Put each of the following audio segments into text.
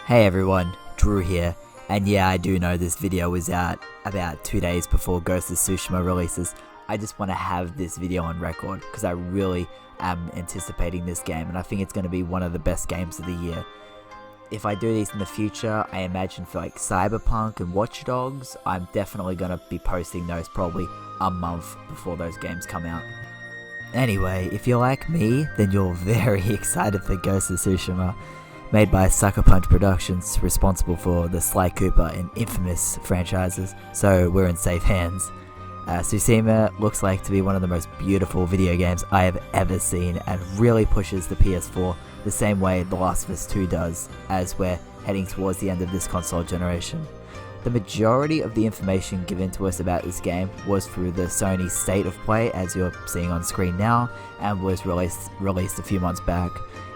Hey everyone, Drew here, and yeah, I do know this video was out about 2 days before Ghost of Tsushima releases. I just want to have this video on record because I really am anticipating this game, and I think it's going to be one of the best games of the year. If I do these in the future, I imagine for like Cyberpunk and Watch Dogs, I'm definitely going to be posting those probably a month before those games come out. Anyway, if you're like me, then you're very excited for Ghost of Tsushima. Made by Sucker Punch Productions, responsible for the Sly Cooper and Infamous franchises, so we're in safe hands. Tsushima looks like to be one of the most beautiful video games I have ever seen and really pushes the PS4 the same way The Last of Us 2 does, as we're heading towards the end of this console generation. The majority of the information given to us about this game was through the Sony State of Play, as you're seeing on screen now, and was released a few months back,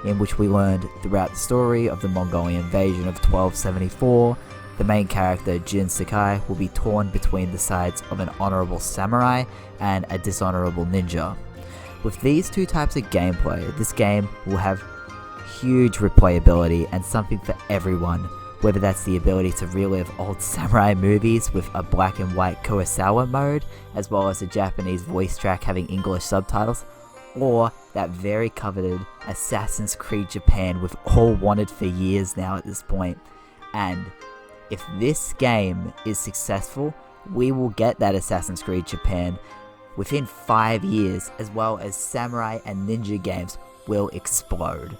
in which we learned throughout the story of the Mongolian invasion of 1274, the main character Jin Sakai will be torn between the sides of an honorable samurai and a dishonorable ninja. With these two types of gameplay, this game will have huge replayability and something for everyone, whether that's the ability to relive old samurai movies with a black and white Kurosawa mode, as well as a Japanese voice track having English subtitles, or that very coveted Assassin's Creed Japan we've all wanted for years now at this point. And if this game is successful, we will get that Assassin's Creed Japan within 5 years, as well as samurai and ninja games will explode.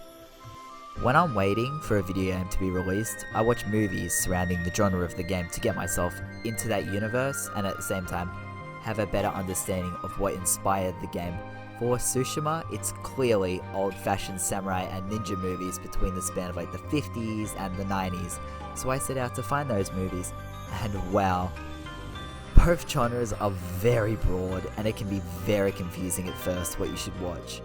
When I'm waiting for a video game to be released, I watch movies surrounding the genre of the game to get myself into that universe and at the same time have a better understanding of what inspired the game. For Tsushima, it's clearly old-fashioned samurai and ninja movies between the span of like the 50s and the 90s, so I set out to find those movies, and wow, both genres are very broad and it can be very confusing at first what you should watch.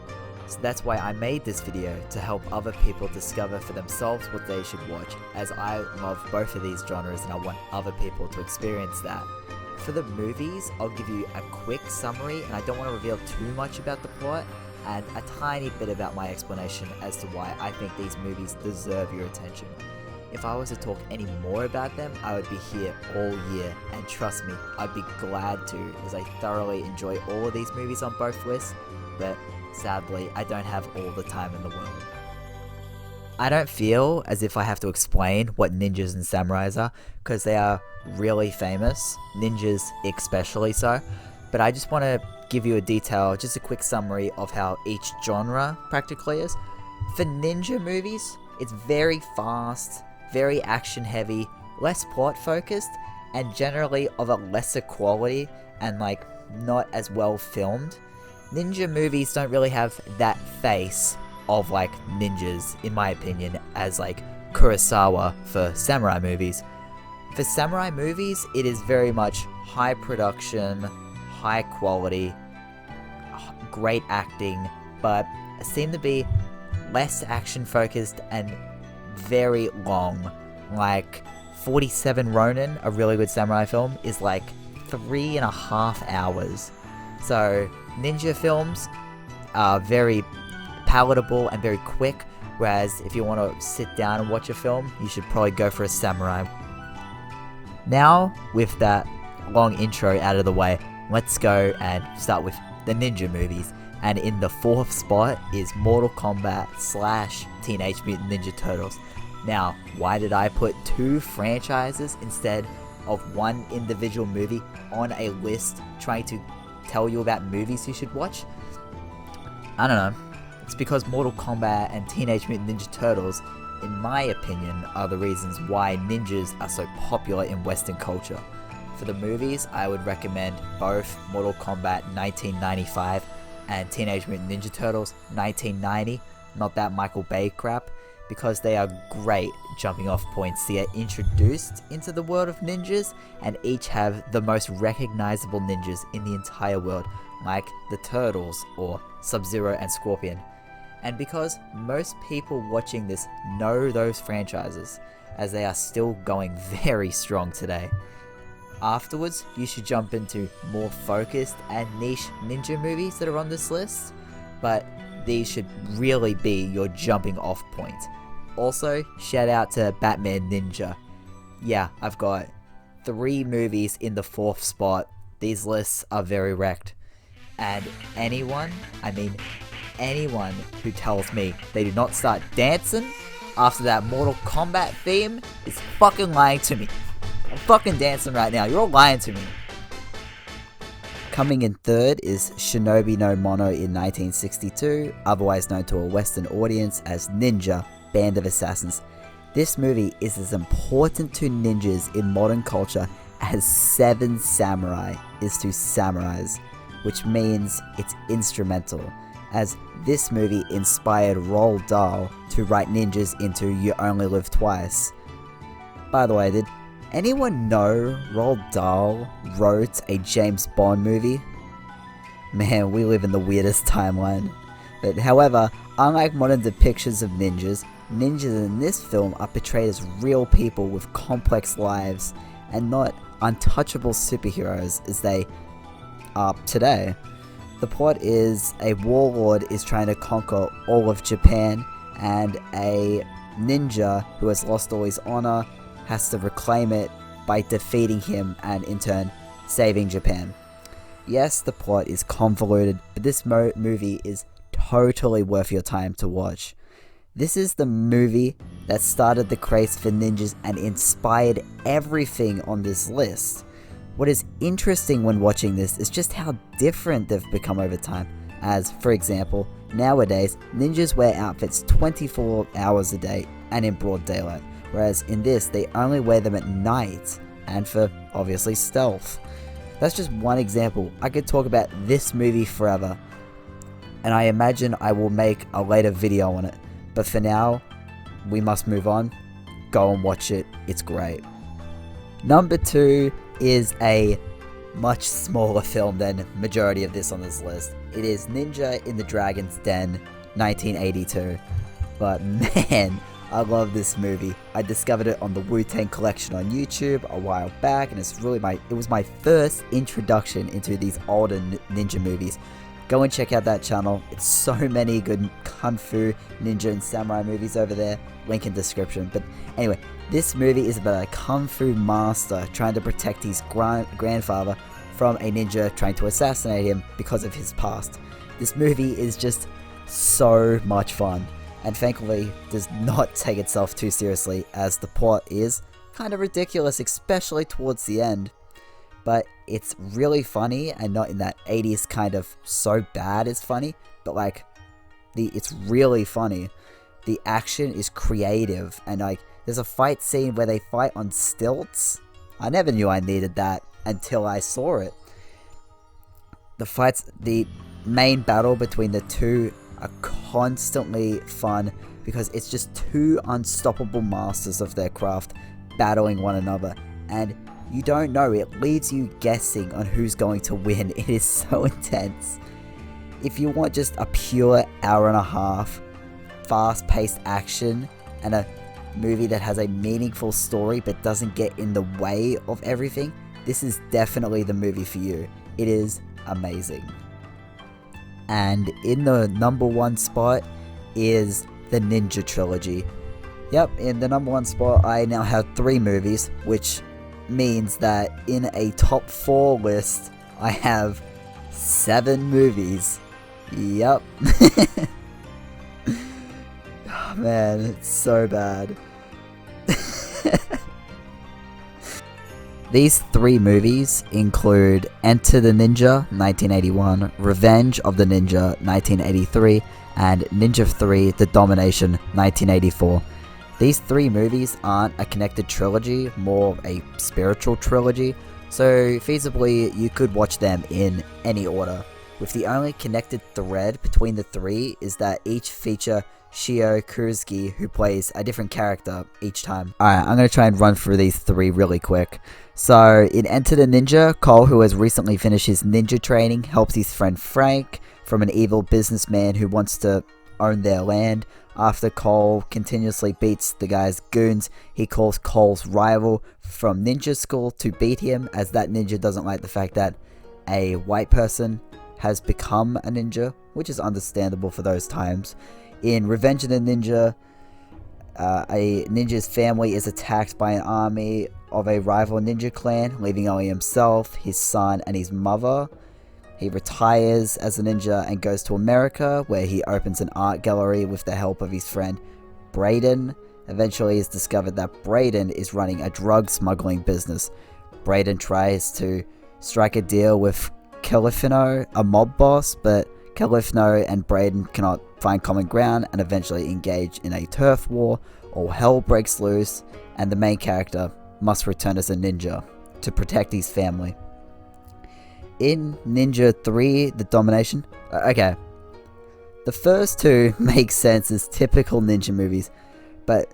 So that's why I made this video, to help other people discover for themselves what they should watch, as I love both of these genres and I want other people to experience that. For the movies, I'll give you a quick summary, and I don't want to reveal too much about the plot, and a tiny bit about my explanation as to why I think these movies deserve your attention. If I was to talk any more about them, I would be here all year, and trust me, I'd be glad to, as I thoroughly enjoy all of these movies on both lists, but sadly, I don't have all the time in the world. I don't feel as if I have to explain what ninjas and samurais are, because they are really famous, ninjas especially so, but I just want to give you just a quick summary of how each genre practically is. For ninja movies, it's very fast, very action heavy, less plot focused, and generally of a lesser quality and like not as well filmed. Ninja movies don't really have that face of like ninjas, in my opinion, as like Kurosawa for samurai movies. For samurai movies, it is very much high production, high quality, great acting, but seem to be less action focused and very long. Like 47 Ronin, a really good samurai film, is like 3.5 hours. So ninja films are very palatable and very quick, whereas if you want to sit down and watch a film, you should probably go for a samurai. Now, with that long intro out of the way, let's go and start with the ninja movies. And in the 4th spot is Mortal Kombat / Teenage Mutant Ninja Turtles. Now, why did I put 2 franchises instead of one individual movie on a list trying to tell you about movies you should watch? I don't know. It's because Mortal Kombat and Teenage Mutant Ninja Turtles, in my opinion, are the reasons why ninjas are so popular in Western culture. For the movies, I would recommend both Mortal Kombat 1995 and Teenage Mutant Ninja Turtles 1990, not that Michael Bay crap, because they are great jumping off points to get introduced into the world of ninjas, and each have the most recognizable ninjas in the entire world, like the Turtles or Sub-Zero and Scorpion. And because most people watching this know those franchises, as they are still going very strong today. Afterwards, you should jump into more focused and niche ninja movies that are on this list, but these should really be your jumping off point. Also, shout out to Batman Ninja. Yeah, I've got 3 movies in the 4th spot. These lists are very wrecked. And anyone who tells me they do not start dancing after that Mortal Kombat theme is fucking lying to me. I'm fucking dancing right now. You're all lying to me. Coming in 3rd is Shinobi no Mono in 1962, otherwise known to a Western audience as Ninja, Band of Assassins. This movie is as important to ninjas in modern culture as Seven Samurai is to samurais, which means it's instrumental, as this movie inspired Roald Dahl to write ninjas into You Only Live Twice. By the way, did anyone know Roald Dahl wrote a James Bond movie? Man, we live in the weirdest timeline. But however, unlike modern depictions of ninjas, ninjas in this film are portrayed as real people with complex lives and not untouchable superheroes as they are today. The plot is a warlord is trying to conquer all of Japan, and a ninja who has lost all his honor has to reclaim it by defeating him and in turn saving Japan. Yes, the plot is convoluted, but this movie is totally worth your time to watch. This is the movie that started the craze for ninjas and inspired everything on this list. What is interesting when watching this is just how different they've become over time, as, for example, nowadays, ninjas wear outfits 24 hours a day and in broad daylight, whereas in this, they only wear them at night, and for, obviously, stealth. That's just one example. I could talk about this movie forever, and I imagine I will make a later video on it, but for now, we must move on. Go and watch it, it's great. Number 2 is a much smaller film than majority of this on this list. It is Ninja in the Dragon's Den, 1982. But man, I love this movie. I discovered it on the Wu-Tang Collection on YouTube a while back, and it was my first introduction into these older ninja movies. Go and check out that channel. It's so many good kung fu, ninja, and samurai movies over there. Link in description. But anyway, this movie is about a kung fu master trying to protect his grandfather from a ninja trying to assassinate him because of his past. This movie is just so much fun, and thankfully does not take itself too seriously, as the plot is kind of ridiculous, especially towards the end. But it's really funny, and not in that 80s kind of so bad it's funny, but like, it's really funny. The action is creative, and like, there's a fight scene where they fight on stilts. I never knew I needed that until I saw it. The main battle between the two are constantly fun, because it's just two unstoppable masters of their craft battling one another, and you don't know, it leaves you guessing on who's going to win. It is so intense. If you want just a pure hour and a half, fast-paced action, and a movie that has a meaningful story but doesn't get in the way of everything, this is definitely the movie for you. It is amazing. And in the number 1 spot is the Ninja Trilogy. Yep, in the number 1 spot I now have 3 movies, which means that in a top 4 list I have 7 movies. Yep. Oh, man, it's so bad. These 3 movies include Enter the Ninja, 1981, Revenge of the Ninja, 1983, and Ninja 3: The Domination, 1984. These 3 movies aren't a connected trilogy, more a spiritual trilogy, so feasibly you could watch them in any order, with the only connected thread between the 3 is that each feature Shio Kurusuke, who plays a different character each time. Alright, I'm going to try and run through these 3 really quick. So, in Enter the Ninja, Cole, who has recently finished his ninja training, helps his friend Frank from an evil businessman who wants to own their land. After Cole continuously beats the guy's goons, he calls Cole's rival from ninja school to beat him, as that ninja doesn't like the fact that a white person has become a ninja, which is understandable for those times. In Revenge of the Ninja, A ninja's family is attacked by an army of a rival ninja clan, leaving only himself, his son, and his mother. He retires as a ninja and goes to America, where he opens an art gallery with the help of his friend Brayden. Eventually, it's discovered that Brayden is running a drug smuggling business. Brayden tries to strike a deal with Califano, a mob boss, but Califano and Brayden cannot find common ground and eventually engage in a turf war. All hell breaks loose, and the main character must return as a ninja to protect his family. In Ninja 3, The Domination, okay, the first two make sense as typical ninja movies, but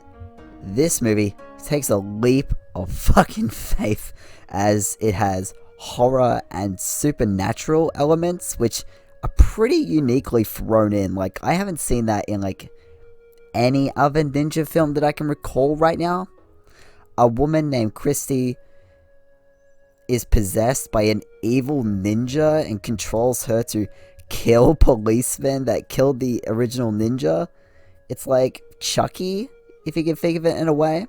this movie takes a leap of fucking faith, as it has horror and supernatural elements which are pretty uniquely thrown in. Like, I haven't seen that in like any other ninja film that I can recall right now. A woman named Christy is possessed by an evil ninja and controls her to kill policemen that killed the original ninja. It's like Chucky, if you can think of it in a way.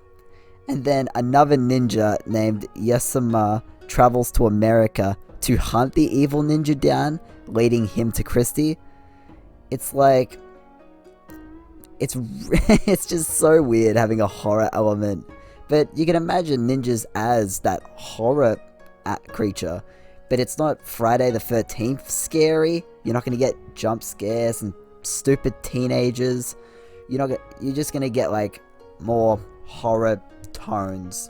And then another ninja named Yasuma travels to America to hunt the evil ninja down, leading him to Christie. It's like, it's just so weird having a horror element. But you can imagine ninjas as that horror creature. But it's not Friday the 13th scary. You're not going to get jump scares and stupid teenagers. You're just going to get like more horror tones.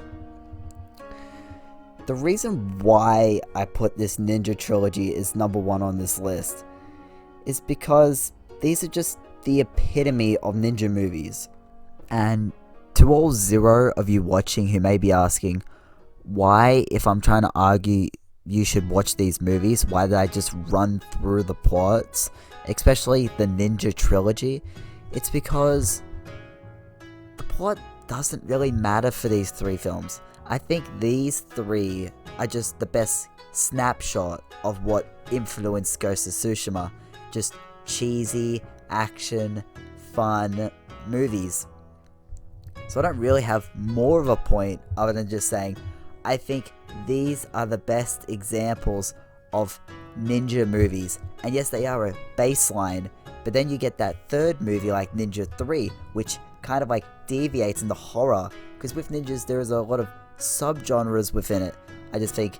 The reason why I put this ninja trilogy as number one on this list is because these are just the epitome of ninja movies. And to all zero of you watching who may be asking, why, if I'm trying to argue you should watch these movies, why did I just run through the plots, especially the ninja trilogy? It's because the plot doesn't really matter for these three films. I think these three are just the best snapshot of what influenced Ghost of Tsushima. Just cheesy, action, fun movies. So I don't really have more of a point other than just saying, I think these are the best examples of ninja movies. And yes, they are a baseline, but then you get that third movie like Ninja 3, which kind of like deviates into horror, because with ninjas there is a lot of subgenres within it. I just think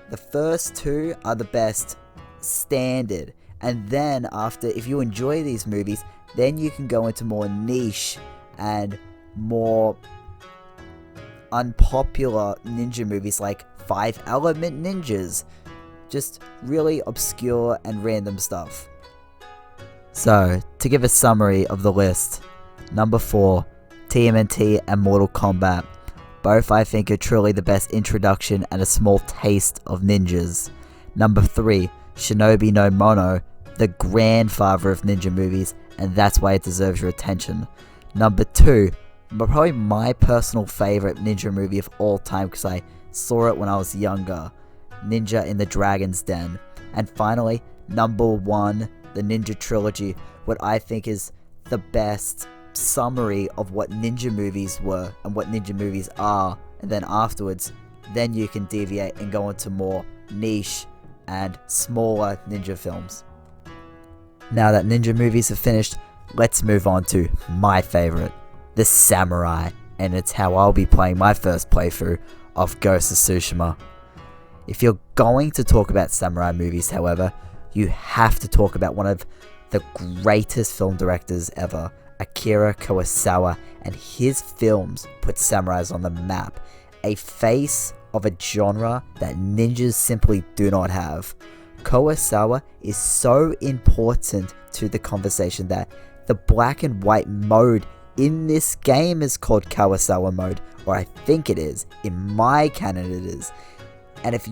the first two are the best standard, and then after, if you enjoy these movies, then you can go into more niche and more unpopular ninja movies like 5 Element Ninjas, just really obscure and random stuff. So, to give a summary of the list, number 4, TMNT and Mortal Kombat. Both I think are truly the best introduction and a small taste of ninjas. Number 3, Shinobi no Mono, the grandfather of ninja movies, and that's why it deserves your attention. Number 2, probably my personal favorite ninja movie of all time because I saw it when I was younger, Ninja in the Dragon's Den. And finally, number 1, the Ninja Trilogy, what I think is the best summary of what ninja movies were and what ninja movies are, and then afterwards, then you can deviate and go into more niche and smaller ninja films. Now that ninja movies are finished, let's move on to my favorite, the Samurai, and it's how I'll be playing my first playthrough of Ghost of Tsushima. If you're going to talk about samurai movies, however, you have to talk about one of the greatest film directors ever, Akira Kurosawa, and his films put samurais on the map, a face of a genre that ninjas simply do not have. Kurosawa is so important to the conversation that the black and white mode in this game is called Kurosawa mode, or I think it is. In my canon it is. And if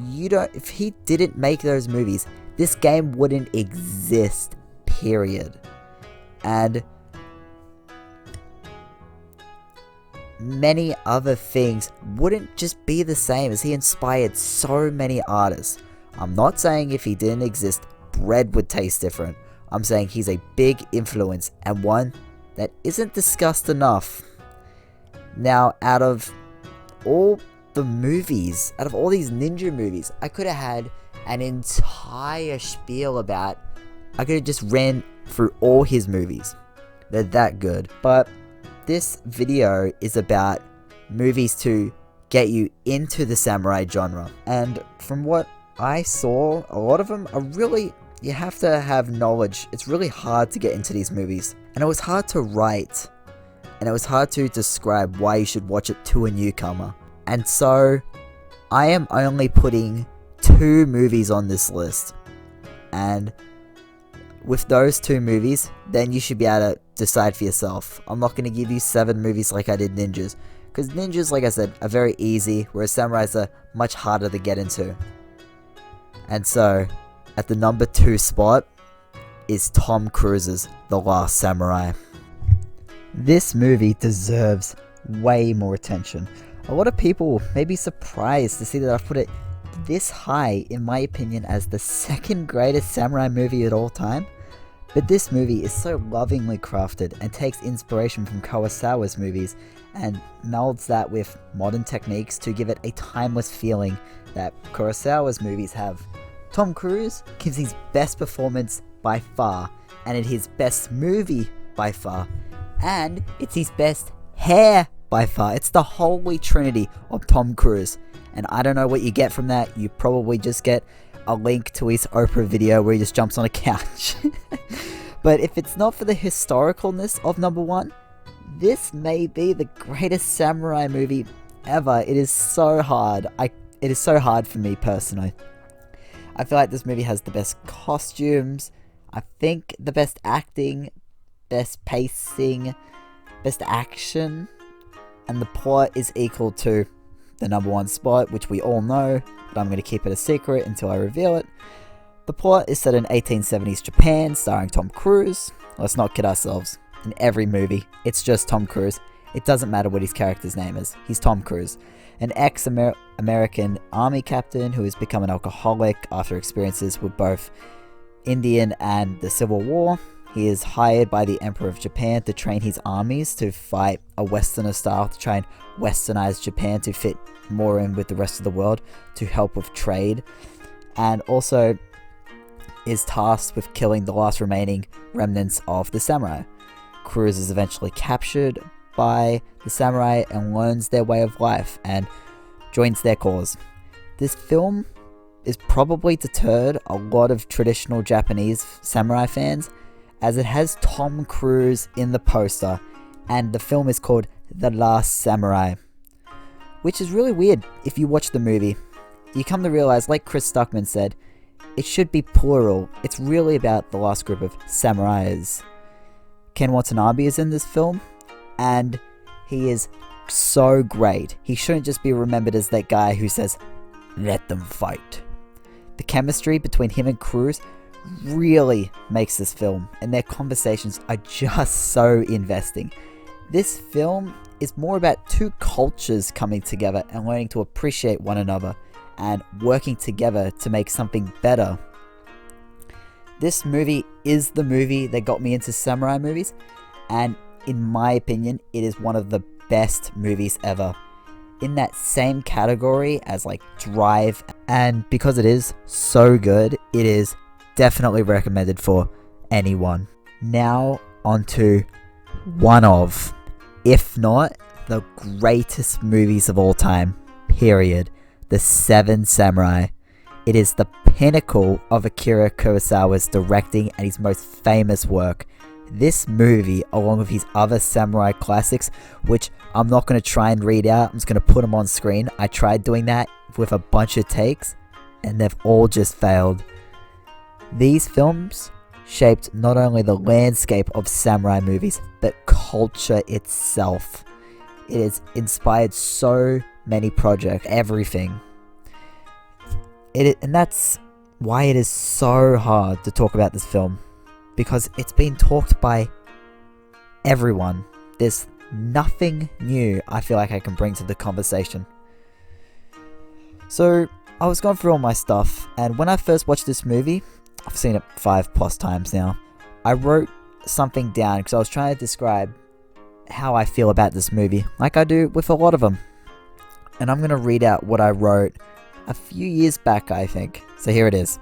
he didn't make those movies, this game wouldn't exist, period. And many other things wouldn't just be the same, as he inspired so many artists. I'm not saying if he didn't exist, bread would taste different. I'm saying he's a big influence, and one that isn't discussed enough. Now, out of all the movies, out of all these ninja movies, I could have had an entire spiel about, I could have just ran through all his movies. They're that good. But this video is about movies to get you into the samurai genre. And from what I saw, a lot of them are really, you have to have knowledge. It's really hard to get into these movies. And it was hard to write. And it was hard to describe why you should watch it to a newcomer. And so, I am only putting 2 movies on this list. And with those 2 movies, then you should be able to decide for yourself. I'm not going to give you 7 movies like I did ninjas. Because ninjas, like I said, are very easy, whereas samurais are much harder to get into. And so, at the number 2 spot is Tom Cruise's The Last Samurai. This movie deserves way more attention. A lot of people may be surprised to see that I've put it this high, in my opinion, as the 2nd greatest samurai movie of all time. But this movie is so lovingly crafted and takes inspiration from Kurosawa's movies and melds that with modern techniques to give it a timeless feeling that Kurosawa's movies have. Tom Cruise gives his best performance by far, and it's his best movie by far, and it's his best hair by far. It's the holy trinity of Tom Cruise. And I don't know what you get from that. You probably just get a link to his Oprah video where he just jumps on a couch. But if it's not for the historicalness of number 1, this may be the greatest samurai movie ever. It is so hard. It is so hard for me personally. I feel like this movie has the best costumes, I think the best acting, best pacing, best action, and the plot is equal to the number 1 spot, which we all know, but I'm going to keep it a secret until I reveal it. The plot is set in 1870s Japan, starring Tom Cruise. Let's not kid ourselves. In every movie, it's just Tom Cruise. It doesn't matter what his character's name is. He's Tom Cruise, an ex-American army captain who has become an alcoholic after experiences with both Indian and the Civil War. He is hired by the Emperor of Japan to train his armies to fight a Westerner style, to try and westernize Japan to fit more in with the rest of the world, to help with trade, and also is tasked with killing the last remaining remnants of the samurai. Cruise is eventually captured by the samurai and learns their way of life and joins their cause. This film is probably deterred a lot of traditional Japanese samurai fans, as it has Tom Cruise in the poster, and the film is called The Last Samurai, which is really weird if you watch the movie. You come to realize, like Chris Stuckman said, it should be plural. It's really about the last group of samurais. Ken Watanabe is in this film, and he is so great. He shouldn't just be remembered as that guy who says, "Let them fight." The chemistry between him and Cruise really makes this film, and their conversations are just so investing. This film is more about 2 cultures coming together and learning to appreciate one another and working together to make something better. This movie is the movie that got me into samurai movies, and in my opinion, it is one of the best movies ever. In that same category as like Drive, and because it is so good, it is definitely recommended for anyone. Now onto one of, if not the greatest movies of all time, period. The 7 Samurai. It is the pinnacle of Akira Kurosawa's directing and his most famous work. This movie, along with his other samurai classics, which I'm not going to try and read out, I'm just going to put them on screen. I tried doing that with a bunch of takes, and they've all just failed. These films shaped not only the landscape of samurai movies, but culture itself. It has inspired so many projects, everything. And that's why it is so hard to talk about this film, because it's been talked by everyone. There's nothing new I feel like I can bring to the conversation. So I was going through all my stuff, and when I first watched this movie, I've seen it 5+ times now, I wrote something down because I was trying to describe how I feel about this movie, like I do with a lot of them. And I'm going to read out what I wrote a few years back, I think. So here it is.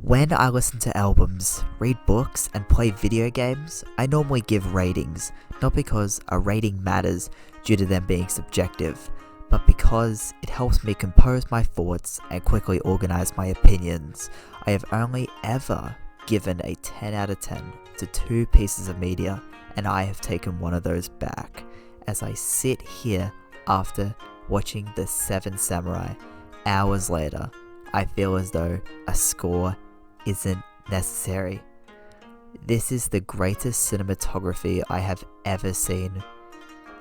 When I listen to albums, read books, and play video games, I normally give ratings, not because a rating matters due to them being subjective, but because it helps me compose my thoughts and quickly organize my opinions. I have only ever given a 10 out of 10 to 2 pieces of media, and I have taken one of those back. As I sit here after watching The Seven Samurai, hours later, I feel as though a score isn't necessary. This is the greatest cinematography I have ever seen,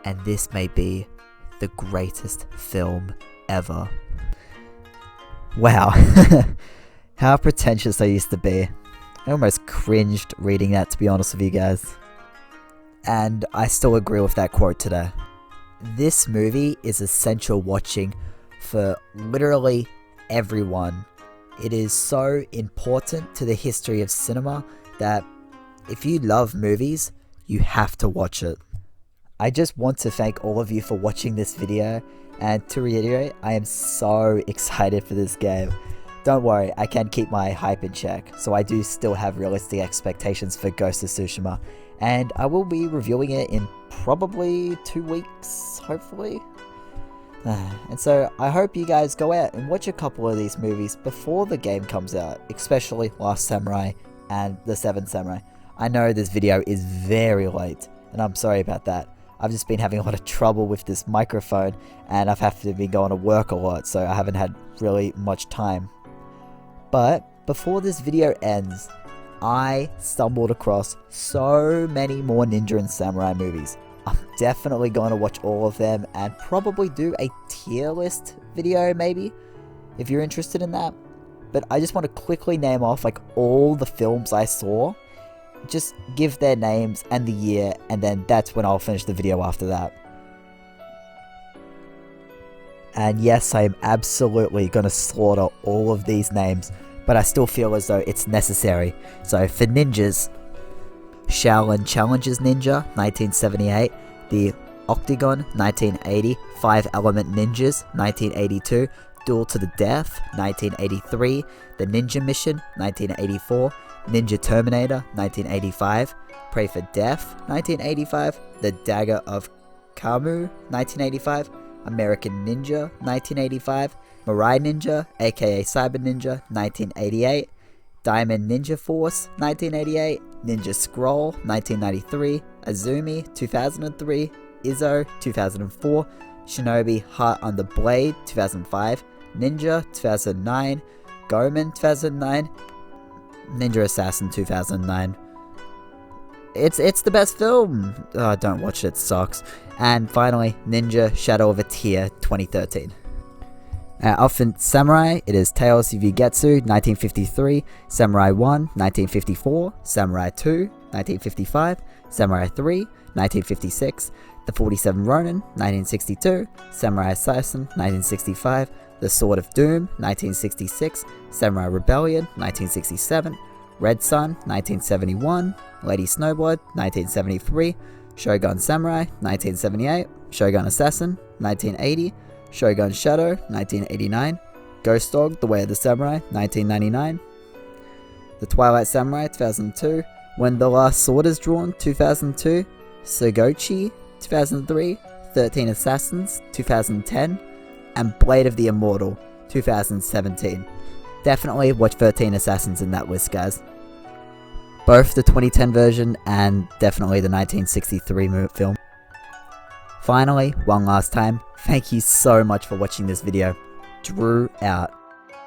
and this may be the greatest film ever. Wow, how pretentious I used to be. I almost cringed reading that, to be honest with you guys. And I still agree with that quote today. This movie is essential watching for literally everyone. It is so important to the history of cinema that if you love movies, you have to watch it. I just want to thank all of you for watching this video, and to reiterate, I am so excited for this game. Don't worry, I can keep my hype in check, so I do still have realistic expectations for Ghost of Tsushima, and I will be reviewing it in probably 2 weeks, hopefully. And so I hope you guys go out and watch a couple of these movies before the game comes out, especially Last Samurai and The Seven Samurai. I know this video is very late, and I'm sorry about that. I've just been having a lot of trouble with this microphone, and I've had to be going to work a lot, so I haven't had really much time. But before this video ends, I stumbled across so many more ninja and samurai movies. I'm definitely going to watch all of them and probably do a tier list video maybe, if you're interested in that. But I just want to quickly name off like all the films I saw, just give their names and the year, and then that's when I'll finish the video after that. And yes, I am absolutely going to slaughter all of these names, but I still feel as though it's necessary. So for ninjas, Shaolin Challengers Ninja, 1978, The Octagon, 1980, 5 Element Ninjas, 1982, Duel to the Death, 1983, The Ninja Mission, 1984, Ninja Terminator, 1985, Pray for Death, 1985, The Dagger of Kamu, 1985, American Ninja, 1985, Mirai Ninja, aka Cyber Ninja, 1988, Diamond Ninja Force, 1988, Ninja Scroll, 1993, Azumi, 2003, Izzo, 2004, Shinobi Heart on the Blade, 2005, Ninja, 2009, Goman, 2009, Ninja Assassin, 2009. It's the best film! Oh, don't watch it, it sucks. And finally, Ninja Shadow of a Tear, 2013. Elephant Samurai, it is Tales of Yugetsu, 1953, Samurai 1, 1954, Samurai 2, 1955, Samurai 3, 1956, The 47 Ronin, 1962, Samurai Assassin, 1965, The Sword of Doom, 1966, Samurai Rebellion, 1967, Red Sun, 1971, Lady Snowblood, 1973, Shogun Samurai, 1978, Shogun Assassin, 1980, Shogun Shadow, 1989, Ghost Dog, The Way of the Samurai, 1999, The Twilight Samurai, 2002, When the Last Sword is Drawn, 2002, Sogochi, 2003, 13 Assassins, 2010, and Blade of the Immortal, 2017. Definitely watch 13 Assassins in that list, guys. Both the 2010 version and definitely the 1963 film. Finally, one last time, thank you so much for watching this video. Drew out.